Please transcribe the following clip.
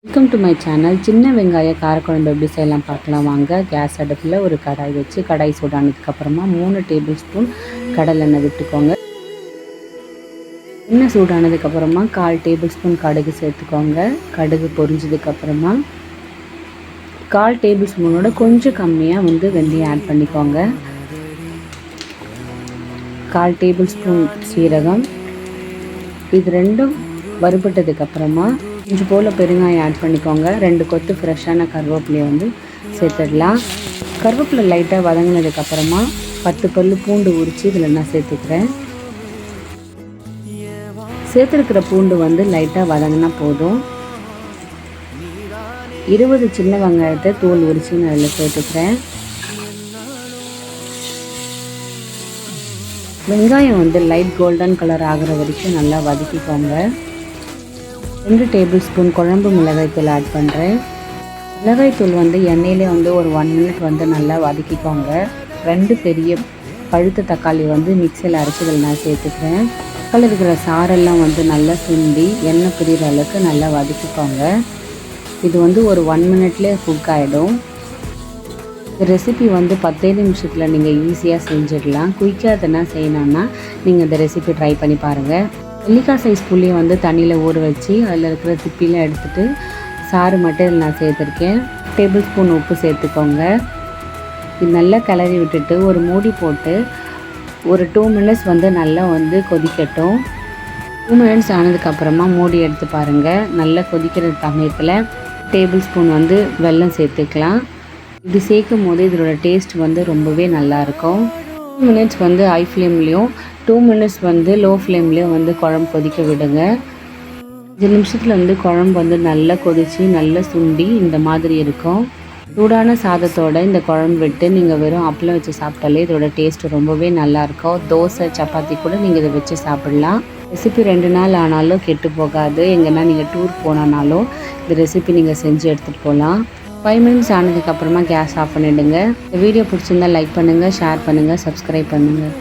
Welcome to my channel. சின்ன வெங்காய காரக்குழம்பு எப்படி செய்யலாம் பார்க்கலாம் வாங்க. கேஸ் அடுப்பில் ஒரு கடாய் வச்சு கடாய் சூடானதுக்கப்புறமா 3 டேபிள் ஸ்பூன் கடலெண்ணெய் விட்டுக்கோங்க. எண்ணெய் சூடானதுக்கப்புறமா 1/4 டேபிள் ஸ்பூன் கடுகு சேர்த்துக்கோங்க. கடுகு பொரிஞ்சதுக்கப்புறமா 1/4 டேபிள் ஸ்பூனோட கொஞ்சம் கம்மியாக வெந்தயம் ஆட் பண்ணிக்கோங்க. 1/4 டேபிள் ஸ்பூன் சீரகம். இது ரெண்டும் வறுபட்டதுக்கப்புறமா கொஞ்சம் போல் பெருங்காயம் ஆட் பண்ணிக்கோங்க. 2 கொத்து ஃப்ரெஷ்ஷான கருவேப்பிலையை சேர்த்துடலாம். கருவேப்பிலை லைட்டாக வதங்கினதுக்கப்புறமா 10 பல் பூண்டு உரித்து இதில் நான் சேர்த்துக்கிறேன். சேர்த்துருக்கிற பூண்டு லைட்டாக வதங்கினா போதும். 20 சின்ன வெங்காயத்தை தோல் உரித்து நான் இதில் சேர்த்துக்கிறேன். வெங்காயம் லைட் கோல்டன் கலர் ஆகிற வரைக்கும் நல்லா வதக்கிக்கோங்க. 2 டேபிள் ஸ்பூன் குழம்பு மிளகாய்த்தூள் ஆட் பண்ணுறேன். மிளகாய்த்தூள் எண்ணெயிலே ஒரு 1 மினிட் நல்லா வதக்கிக்கோங்க. 2 பெரிய பழுத்த தக்காளி மிக்சியில் அரைச்சதில் நான் சேர்த்துக்கிறேன். தக்காளி இருக்கிற சாரெல்லாம் நல்லா சுண்டி எண்ணெய் பிரிகிற அளவுக்கு நல்லா வதக்கிக்கோங்க. இது ஒரு 1 மினிட்லேயே குக் ஆகிடும். இந்த ரெசிபி 10 நிமிஷத்தில் நீங்கள் ஈஸியாக செஞ்சிடலாம். குயிக்காக எதனா செய்யணுன்னா நீங்கள் இந்த ரெசிபி ட்ரை பண்ணி பாருங்கள். நெல்லிக்காய் சைஸ் புளியை தண்ணியில் ஊற வச்சு அதில் இருக்கிற திப்பிலாம் எடுத்துகிட்டு சாறு மட்டும் இதில் நான் சேர்த்துருக்கேன். டேபிள் ஸ்பூன் உப்பு சேர்த்துக்கோங்க. இது நல்லா கிளறி விட்டுட்டு ஒரு மூடி போட்டு ஒரு 2 மினிட்ஸ் நல்லா கொதிக்கட்டும். 2 மினிட்ஸ் ஆனதுக்கப்புறமா மூடி எடுத்து பாருங்கள். நல்லா கொதிக்கிற சமயத்தில் டேபிள் ஸ்பூன் வெல்லம் சேர்த்துக்கலாம். இது சேர்க்கும் போது இதோட டேஸ்ட் ரொம்பவே நல்லாயிருக்கும். 2 மினிட்ஸ் ஹை ஃப்ளேம்லேயும் 2 மினிட்ஸ் லோ ஃப்ளேம்லேயும் குழம்பு கொதிக்க விடுங்க. 5 நிமிஷத்தில் குழம்பு நல்லா கொதித்து நல்லா சுண்டி இந்த மாதிரி இருக்கும். சூடான சாதத்தோடு இந்த குழம்பு விட்டு நீங்கள் வெறும் அப்பளம் வச்சு சாப்பிட்டாலே இதோட டேஸ்ட் ரொம்பவே நல்லாயிருக்கும். தோசை சப்பாத்தி கூட நீங்கள் இதை வச்சு சாப்பிட்லாம். ரெசிபி 2 நாள் ஆனாலும் கெட்டு போகாது. எங்கன்னா நீங்கள் டூர் போனாலும் இந்த ரெசிபி நீங்கள் செஞ்சு எடுத்துகிட்டு போகலாம். 5 மினிட்ஸ் ஆனதுக்கப்புறமா கேஸ் ஆஃப் பண்ணிவிடுங்க. இந்த வீடியோ பிடிச்சிருந்தால் லைக் பண்ணுங்கள், ஷேர் பண்ணுங்கள், சப்ஸ்கிரைப் பண்ணுங்கள்.